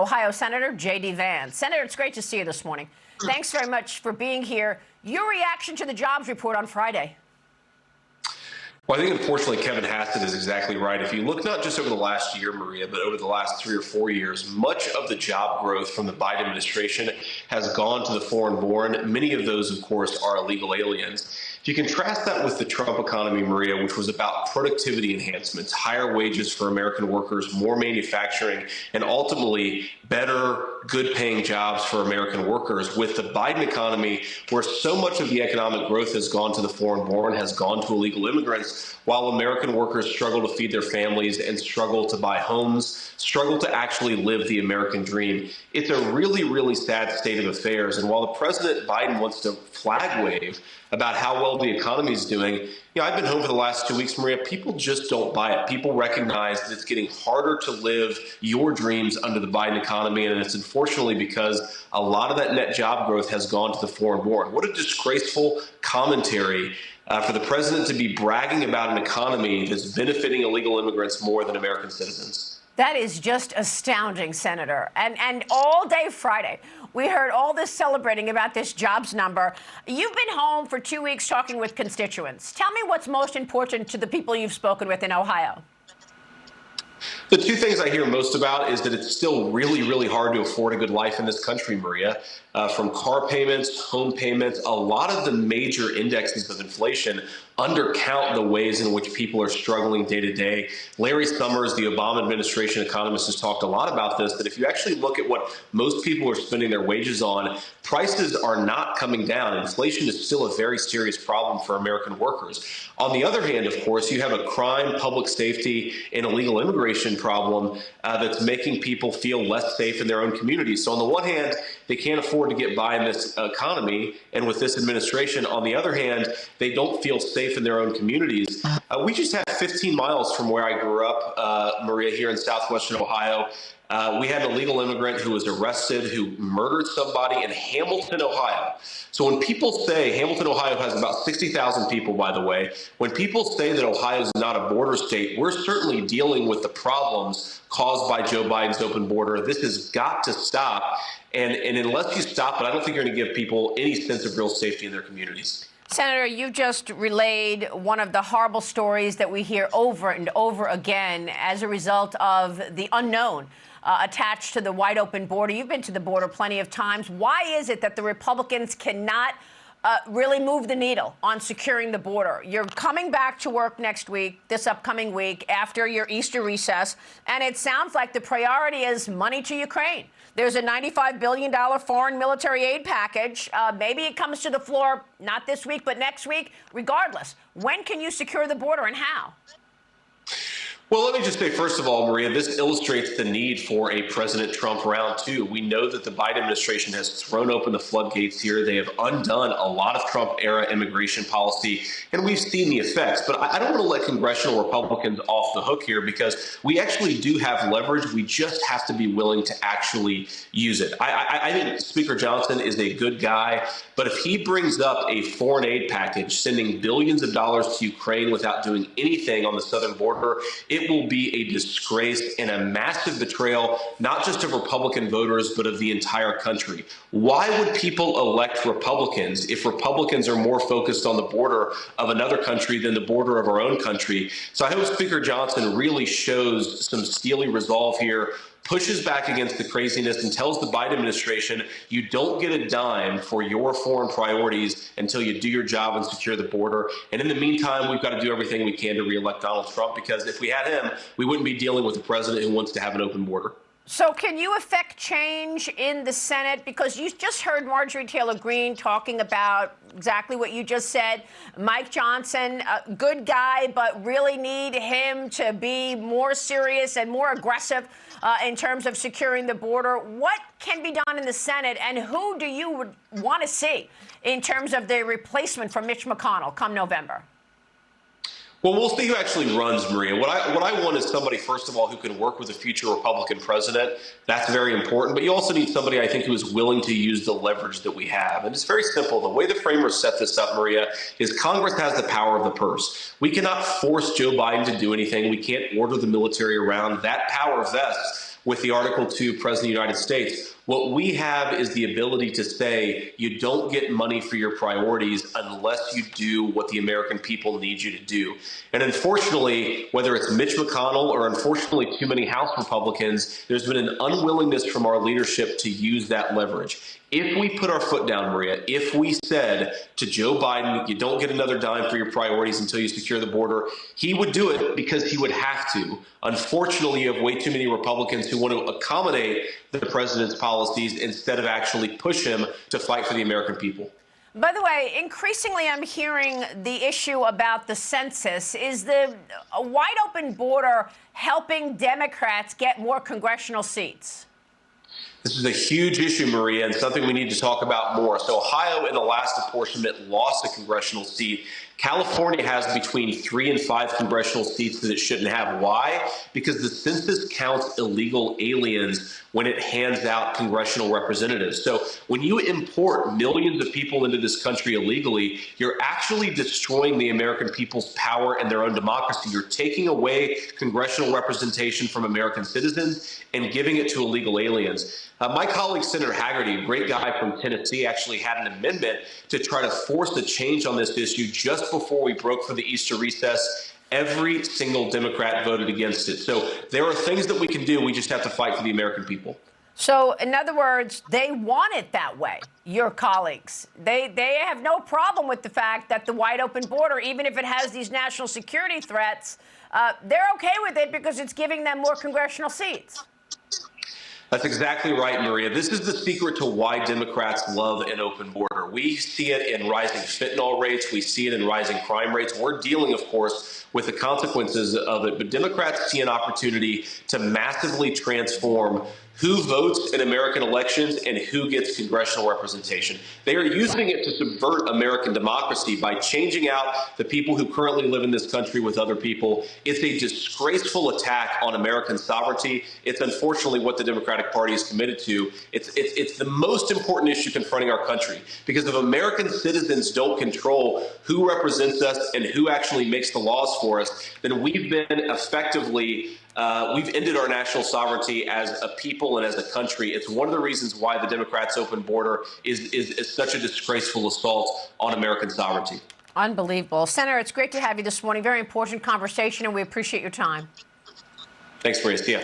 Ohio Senator J.D. Vance. Senator, it's great to see you this morning. Thanks very much for being here. Your reaction to the jobs report on Friday? Well, I think, unfortunately, Kevin Hassett is exactly right. If you look not just over the last year, Maria, but over the last 3 or 4 years, much of the job growth from the Biden administration has gone to the foreign-born. Many of those, of course, are illegal aliens. If you contrast that with the Trump economy, Maria, which was about productivity enhancements, higher wages for American workers, more manufacturing, and ultimately better, good-paying jobs for American workers, with the Biden economy, where so much of the economic growth has gone to the foreign-born, has gone to illegal immigrants, while American workers struggle to feed their families and struggle to buy homes, struggle to actually live the American dream. It's a really, really sad state of affairs. And while the President Biden wants to flag wave about how well the economy is doing, I've been home for the last 2 weeks, Maria. People just don't buy it. People recognize that it's getting harder to live your dreams under the Biden economy, and it's unfortunately because a lot of that net job growth has gone to the foreign-born. What a disgraceful commentary for the president to be bragging about an economy that's benefiting illegal immigrants more than American citizens. That is just astounding, Senator. And all day Friday, we heard all this celebrating about this jobs number. You've been home for 2 weeks talking with constituents. Tell me what's most important to the people you've spoken with in Ohio. The two things I hear most about is that it's still really, really hard to afford a good life in this country, Maria. From car payments, home payments, a lot of the major indexes of inflation undercount the ways in which people are struggling day to day. Larry Summers, the Obama administration economist, has talked a lot about this, that if you actually look at what most people are spending their wages on, prices are not coming down. Inflation is still a very serious problem for American workers. On the other hand, of course, you have a crime, public safety, and illegal immigration problem that's making people feel less safe in their own communities. So on the one hand, they can't afford to get by in this economy and with this administration. On the other hand, they don't feel safe in their own communities. We just had 15 miles from where I grew up, Maria, here in southwestern Ohio. We had an illegal immigrant who was arrested, who murdered somebody in Hamilton, Ohio. So when people say, Hamilton, Ohio has about 60,000 people, by the way. When people say that Ohio is not a border state, we're certainly dealing with the problems caused by Joe Biden's open border. This has got to stop. And unless you stop it, I don't think you're going to give people any sense of real safety in their communities. Senator, you've just relayed one of the horrible stories that we hear over and over again as a result of the unknown attached to the wide open border. You've been to the border plenty of times. Why is it that the Republicans cannot really move the needle on securing the border? You're coming back to work next week, this upcoming week, after your Easter recess, and it sounds like the priority is money to Ukraine. There's a $95 billion foreign military aid package. Maybe it comes to the floor, not this week, but next week. Regardless, when can you secure the border and how? Well, let me just say, first of all, Maria, this illustrates the need for a President Trump round two. We know that the Biden administration has thrown open the floodgates here. They have undone a lot of Trump-era immigration policy, and we've seen the effects. But I don't want to let congressional Republicans off the hook here, because we actually do have leverage. We just have to be willing to actually use it. I think Speaker Johnson is a good guy, but if he brings up a foreign aid package, sending billions of dollars to Ukraine without doing anything on the southern border, it will be a disgrace and a massive betrayal, not just of Republican voters, but of the entire country. Why would people elect Republicans if Republicans are more focused on the border of another country than the border of our own country? So I hope Speaker Johnson really shows some steely resolve here, pushes back against the craziness, and tells the Biden administration, you don't get a dime for your foreign priorities until you do your job and secure the border. And in the meantime, we've got to do everything we can to reelect Donald Trump, because if we had him, we wouldn't be dealing with a president who wants to have an open border. So can you affect change in the Senate? Because you just heard Marjorie Taylor Greene talking about exactly what you just said. Mike Johnson, a good guy, but really need him to be more serious and more aggressive in terms of securing the border. What can be done in the Senate, and who do you want to see in terms of the replacement for Mitch McConnell come November? Well, we'll see who actually runs, Maria. What I want is somebody, first of all, who can work with a future Republican president. That's very important. But you also need somebody, I think, who is willing to use the leverage that we have. And it's very simple. The way the framers set this up, Maria, is Congress has the power of the purse. We cannot force Joe Biden to do anything. We can't order the military around. That power vests with the Article 2 President of the United States. What we have is the ability to say you don't get money for your priorities unless you do what the American people need you to do. And unfortunately, whether it's Mitch McConnell or unfortunately too many House Republicans, there's been an unwillingness from our leadership to use that leverage. If we put our foot down, Maria, if we said to Joe Biden, you don't get another dime for your priorities until you secure the border, he would do it because he would have to. Unfortunately, you have way too many Republicans who want to accommodate the president's policies instead of actually push him to fight for the American people. By the way, increasingly I'm hearing the issue about the census. Is the wide open border helping Democrats get more congressional seats? This is a huge issue, Maria, and something we need to talk about more. So Ohio, in the last apportionment, lost a congressional seat. California has between 3 and 5 congressional seats that it shouldn't have. Why? Because the census counts illegal aliens when it hands out congressional representatives. So when you import millions of people into this country illegally, you're actually destroying the American people's power and their own democracy. You're taking away congressional representation from American citizens and giving it to illegal aliens. My colleague, Senator Haggerty, a great guy from Tennessee, actually had an amendment to try to force a change on this issue just before we broke for the Easter recess. Every single Democrat voted against it. So there are things that we can do. We just have to fight for the American people. So, in other words, they want it that way, your colleagues. They have no problem with the fact that the wide open border, even if it has these national security threats, they're okay with it because it's giving them more congressional seats. That's exactly right, Maria. This is the secret to why Democrats love an open border. We see it in rising fentanyl rates. We see it in rising crime rates. We're dealing, of course, with the consequences of it. But Democrats see an opportunity to massively transform who votes in American elections and who gets congressional representation. They are using it to subvert American democracy by changing out the people who currently live in this country with other people. It's a disgraceful attack on American sovereignty. It's unfortunately what the Democratic Party is committed to. It's the most important issue confronting our country, because if American citizens don't control who represents us and who actually makes the laws for us, then we've been effectively we've ended our national sovereignty as a people and as a country. It's one of the reasons why the Democrats' open border is such a disgraceful assault on American sovereignty. Unbelievable. Senator, it's great to have you this morning. Very important conversation, and we appreciate your time. Thanks, Maria. See ya.